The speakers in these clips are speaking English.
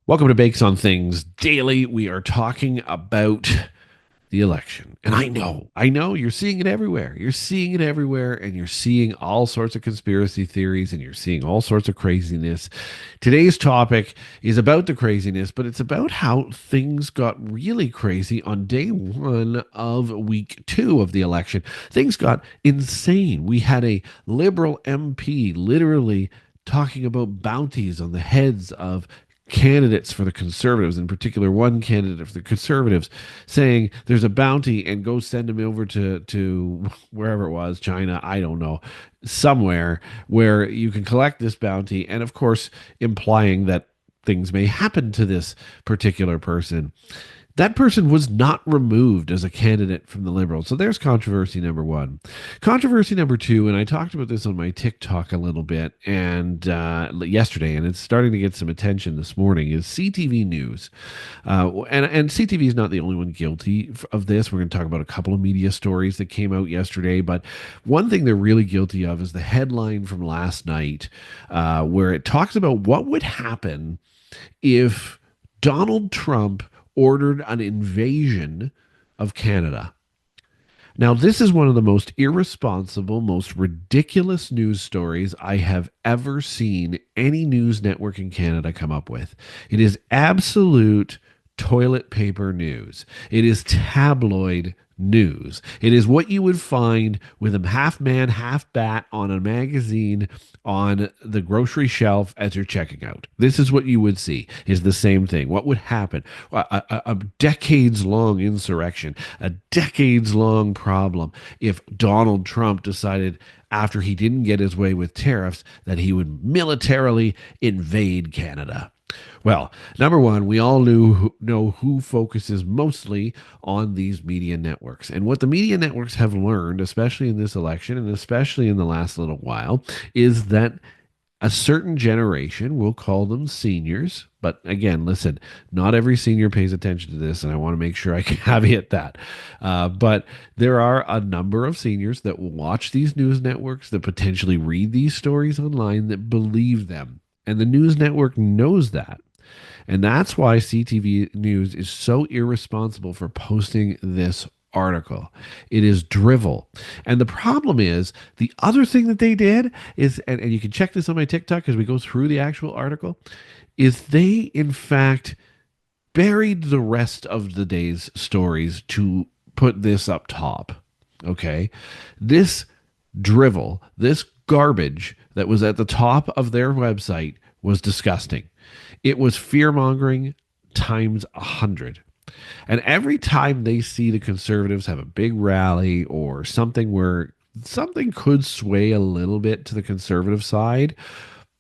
Welcome to Bakes on Things Daily. We are talking about the election. And I know you're seeing it everywhere. You're seeing it everywhere, and you're seeing all sorts of conspiracy theories, and you're seeing all sorts of craziness. Today's topic is about the craziness, but it's about how things got really crazy on day one of week two of the election. Things got insane. We had a liberal MP literally talking about bounties on the heads of candidates for the conservatives, in particular one candidate for the conservatives, saying there's a bounty and go send him over to wherever it was, China, I don't know, somewhere where you can collect this bounty, and of course implying that things may happen to this particular person. That person was not removed as a candidate from the Liberals. So there's controversy number one. Controversy number two, and I talked about this on my TikTok a little bit and yesterday, and it's starting to get some attention this morning, is CTV News. And CTV is not the only one guilty of this. We're going to talk about a couple of media stories that came out yesterday. But one thing they're really guilty of is the headline from last night, where it talks about what would happen if Donald Trump ordered an invasion of Canada. Now, this is one of the most irresponsible, most ridiculous news stories I have ever seen any news network in Canada come up with. It is absolute toilet paper news. It is tabloid news. It is what you would find with a half man, half bat on a magazine on the grocery shelf as you're checking out. This is what you would see, is the same thing. What would happen? A decades-long insurrection, a decades-long problem if Donald Trump decided after he didn't get his way with tariffs that he would militarily invade Canada. Well, number one, we all know who focuses mostly on these media networks. And what the media networks have learned, especially in this election and especially in the last little while, is that a certain generation, we'll call them seniors, but again, listen, not every senior pays attention to this, and I want to make sure I caveat that. But there are a number of seniors that will watch these news networks, that potentially read these stories online, that believe them. And the news network knows that. And that's why CTV News is so irresponsible for posting this article. It is drivel. And the problem is, the other thing that they did is, and you can check this on my TikTok as we go through the actual article, is they, in fact, buried the rest of the day's stories to put this up top. Okay? This drivel, this garbage that was at the top of their website was disgusting. It was fearmongering times 100. And every time they see the conservatives have a big rally or something where something could sway a little bit to the conservative side,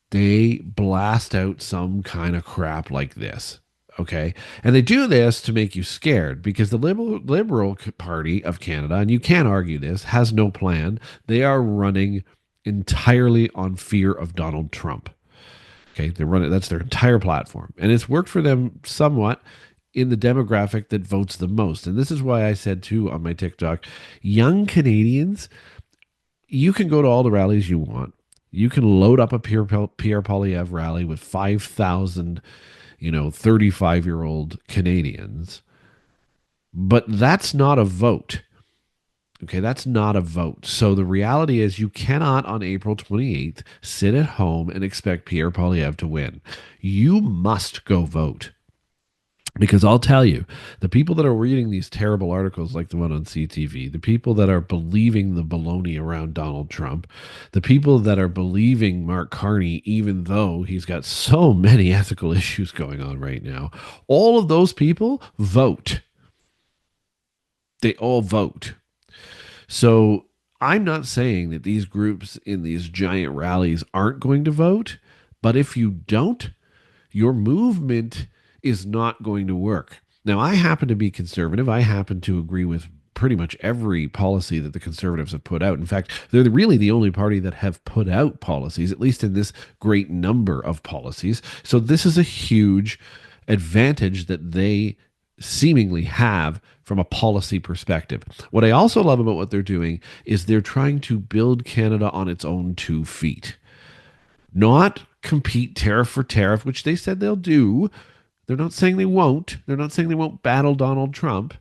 they blast out some kind of crap like this. Okay. And they do this to make you scared because the Liberal Party of Canada, and you can't argue this, has no plan. They are running entirely on fear of Donald Trump. Okay, they run it. That's their entire platform, and it's worked for them somewhat in the demographic that votes the most. And this is why I said too on my TikTok, young Canadians, you can go to all the rallies you want. You can load up a Pierre Poilievre rally with 5,000, 35-year-old Canadians, but that's not a vote. Okay, that's not a vote. So the reality is you cannot on April 28th sit at home and expect Pierre Poilievre to win. You must go vote. Because I'll tell you, the people that are reading these terrible articles like the one on CTV, the people that are believing the baloney around Donald Trump, the people that are believing Mark Carney, even though he's got so many ethical issues going on right now, all of those people vote. They all vote. So I'm not saying that these groups in these giant rallies aren't going to vote, but if you don't, your movement is not going to work. Now, I happen to be conservative. I happen to agree with pretty much every policy that the conservatives have put out. In fact, they're really the only party that have put out policies, at least in this great number of policies. So this is a huge advantage that they seemingly have from a policy perspective. What I also love about what they're doing is they're trying to build Canada on its own 2 feet, not compete tariff for tariff, which they said they'll do. They're not saying they won't. They're not saying they won't battle Donald Trump.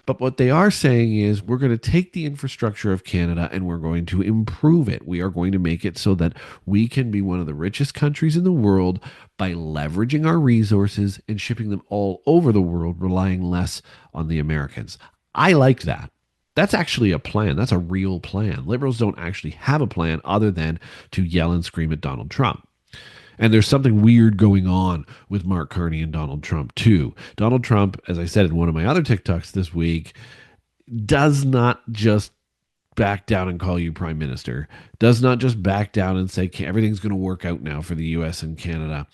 But what they are saying is we're going to take the infrastructure of Canada and we're going to improve it. We are going to make it so that we can be one of the richest countries in the world by leveraging our resources and shipping them all over the world, relying less on the Americans. I like that. That's actually a plan. That's a real plan. Liberals don't actually have a plan other than to yell and scream at Donald Trump. And there's something weird going on with Mark Carney and Donald Trump, too. Donald Trump, as I said in one of my other TikToks this week, does not just back down and call you prime minister, does not just back down and say everything's going to work out now for the US and Canada,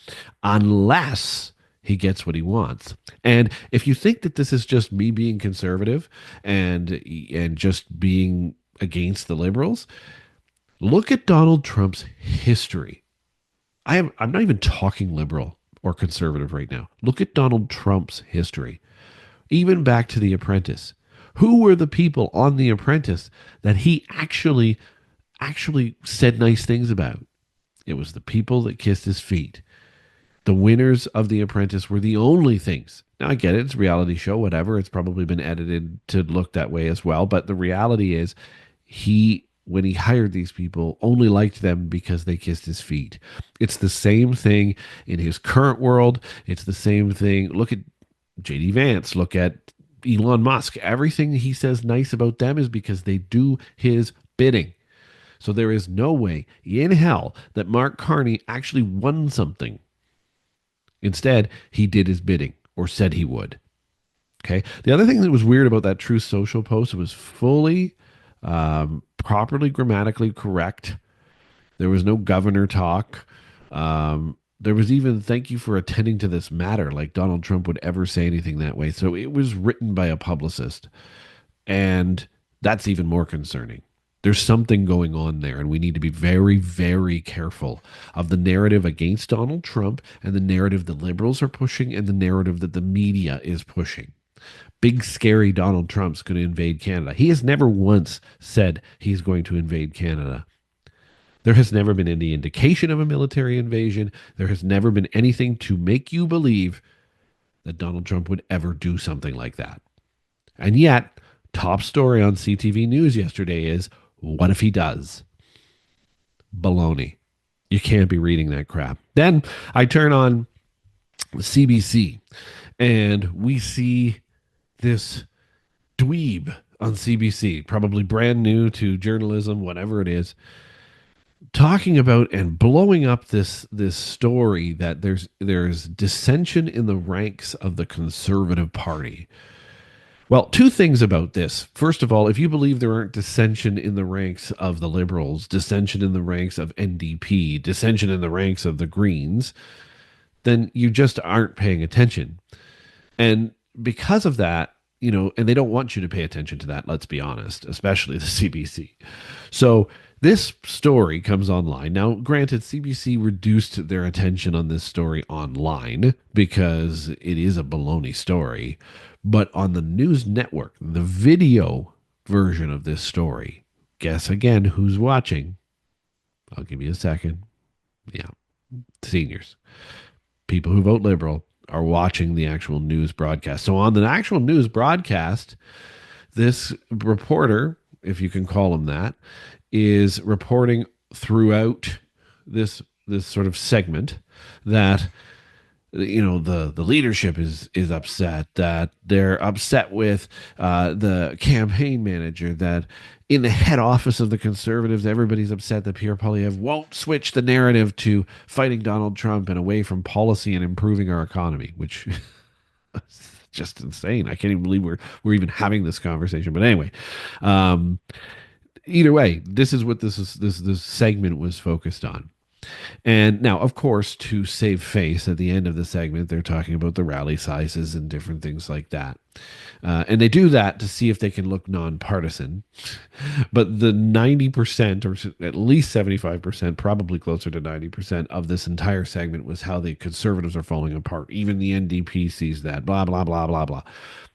unless he gets what he wants. And if you think that this is just me being conservative and just being against the liberals, look at Donald Trump's history. I'm not even talking liberal or conservative right now. Look at Donald Trump's history, even back to The Apprentice. Who were the people on The Apprentice that he actually said nice things about? It was the people that kissed his feet. The winners of The Apprentice were the only things. Now, I get it. It's a reality show, whatever. It's probably been edited to look that way as well. But the reality is when he hired these people, only liked them because they kissed his feet. It's the same thing in his current world. It's the same thing. Look at JD Vance. Look at Elon Musk. Everything he says nice about them is because they do his bidding. So there is no way in hell that Mark Carney actually won something. Instead, he did his bidding, or said he would. Okay. The other thing that was weird about that Truth Social post, it was fully properly grammatically correct. There was no governor talk. There was even thank you for attending to this matter, like Donald Trump would ever say anything that way. So it was written by a publicist. And that's even more concerning. There's something going on there, and we need to be very, very careful of the narrative against Donald Trump and the narrative the liberals are pushing and the narrative that the media is pushing. Big, scary Donald Trump's going to invade Canada. He has never once said he's going to invade Canada. There has never been any indication of a military invasion. There has never been anything to make you believe that Donald Trump would ever do something like that. And yet, top story on CTV News yesterday is, what if he does? Baloney. You can't be reading that crap. Then I turn on CBC and we see this dweeb on CBC, probably brand new to journalism, whatever it is, talking about and blowing up this story that there's dissension in the ranks of the Conservative Party. Well, two things about this. First of all, if you believe there aren't dissension in the ranks of the Liberals, dissension in the ranks of NDP, dissension in the ranks of the Greens, then you just aren't paying attention. And because of that, and they don't want you to pay attention to that, let's be honest, especially the CBC. So this story comes online. Now, granted, CBC reduced their attention on this story online because it is a baloney story. But on the news network, the video version of this story, guess again who's watching? I'll give you a second. Yeah, seniors. People who vote Liberal are watching the actual news broadcast. So on the actual news broadcast, this reporter, if you can call him that, is reporting throughout this sort of segment that the leadership is upset, that they're upset with the campaign manager, that in the head office of the Conservatives, everybody's upset that Pierre Poilievre won't switch the narrative to fighting Donald Trump and away from policy and improving our economy, which is just insane. I can't even believe we're even having this conversation. But anyway, either way, this is what this segment was focused on. And now, of course, to save face at the end of the segment, they're talking about the rally sizes and different things like that. And they do that to see if they can look nonpartisan. But the 90%, or at least 75%, probably closer to 90% of this entire segment was how the Conservatives are falling apart. Even the NDP sees that, blah, blah, blah, blah, blah.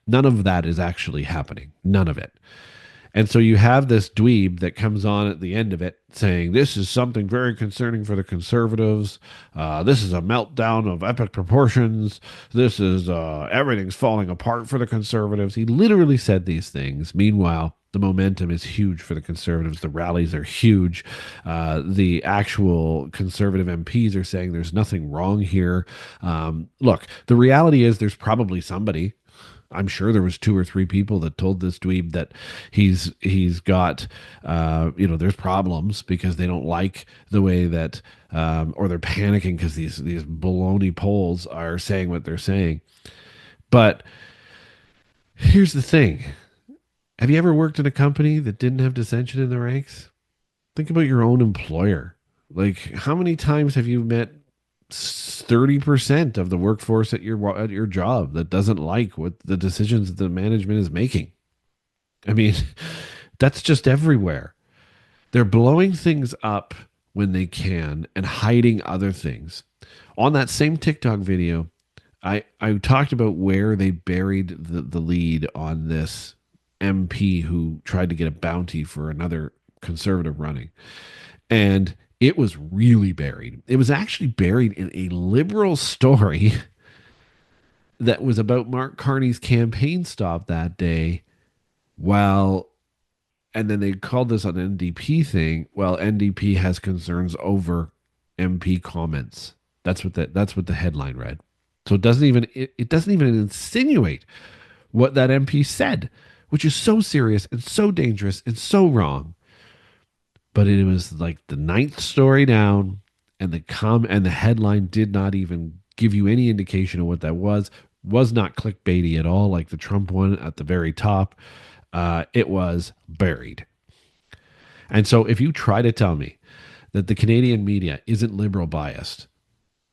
None of that is actually happening. None of it. And so you have this dweeb that comes on at the end of it saying, this is something very concerning for the conservatives. This is a meltdown of epic proportions. This is everything's falling apart for the conservatives. He literally said these things. Meanwhile, the momentum is huge for the conservatives. The rallies are huge. The actual conservative MPs are saying there's nothing wrong here. Look, the reality is there's probably somebody. I'm sure there was two or three people that told this dweeb that he's got there's problems because they don't like the way that or they're panicking because these baloney polls are saying what they're saying. But here's the thing: have you ever worked in a company that didn't have dissension in the ranks? Think about your own employer. Like, how many times have you met 30% of the workforce at your job that doesn't like what the decisions that the management is making? I mean, that's just everywhere. They're blowing things up when they can and hiding other things. On that same TikTok video, I talked about where they buried the lead on this MP who tried to get a bounty for another conservative running. And it was really buried. It was actually buried in a liberal story that was about Mark Carney's campaign stop that day. While, and then they called this an NDP thing. Well, NDP has concerns over MP comments. That's what the headline read. So it doesn't even insinuate what that MP said, which is so serious and so dangerous and so wrong. But it was like the ninth story down, and the headline did not even give you any indication of what that was not clickbaity at all, like the Trump one at the very top. It was buried. And so if you try to tell me that the Canadian media isn't liberal biased,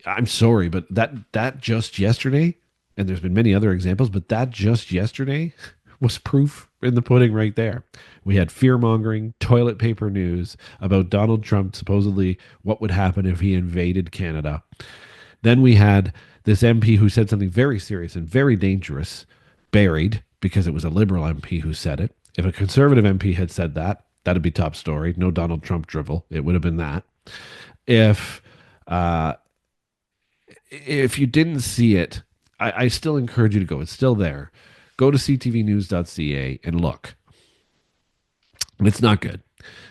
I'm sorry, but that just yesterday, and there's been many other examples, but that just yesterday was proof in the pudding right there. We had fear-mongering, toilet paper news about Donald Trump, supposedly what would happen if he invaded Canada. Then we had this MP who said something very serious and very dangerous, buried because it was a liberal MP who said it. If a conservative MP had said that, that'd be top story. No Donald Trump drivel. It would have been that. If if you didn't see it, I still encourage you to go. It's still there. Go to ctvnews.ca and look. It's not good.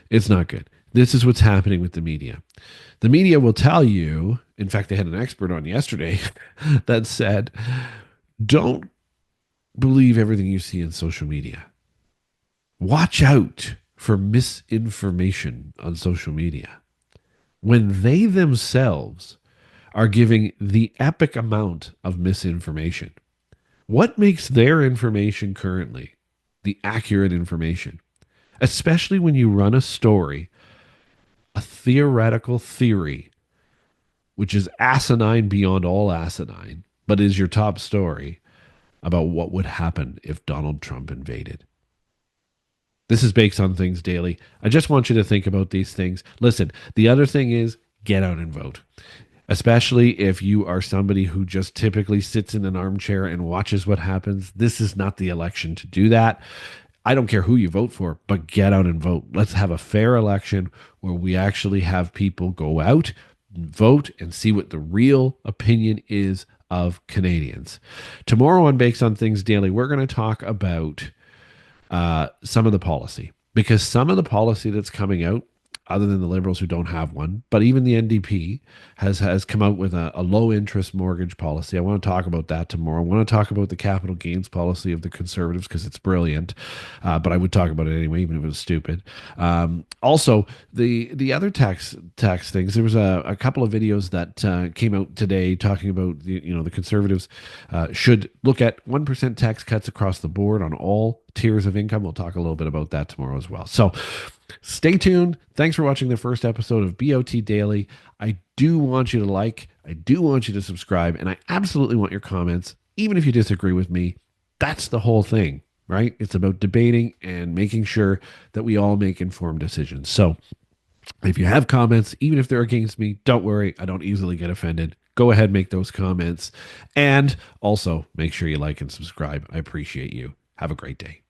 It's not good. This is what's happening with the media. The media will tell you, in fact, they had an expert on yesterday that said, don't believe everything you see in social media. Watch out for misinformation on social media when they themselves are giving the epic amount of misinformation. What makes their information currently the accurate information? Especially when you run a story, a theoretical theory, which is asinine beyond all asinine, but is your top story about what would happen if Donald Trump invaded. This is Bakes on Things Daily. I just want you to think about these things. Listen, the other thing is get out and vote. Especially if you are somebody who just typically sits in an armchair and watches what happens. This is not the election to do that. I don't care who you vote for, but get out and vote. Let's have a fair election where we actually have people go out, vote, and see what the real opinion is of Canadians. Tomorrow on Bakes on Things Daily, we're going to talk about some of the policy, because some of the policy that's coming out, other than the Liberals who don't have one, but even the NDP has come out with a low interest mortgage policy. I want to talk about that tomorrow. I want to talk about the capital gains policy of the Conservatives because it's brilliant, but I would talk about it anyway, even if it was stupid. Also, the other tax things. There was a couple of videos that came out today talking about the Conservatives should look at 1% tax cuts across the board on all tiers of income. We'll talk a little bit about that tomorrow as well. So stay tuned. Thanks for watching the first episode of BOT Daily. I do want you to like, I do want you to subscribe, and I absolutely want your comments, even if you disagree with me. That's the whole thing, right? It's about debating and making sure that we all make informed decisions. So if you have comments, even if they're against me, don't worry. I don't easily get offended. Go ahead, make those comments. And also make sure you like and subscribe. I appreciate you. Have a great day.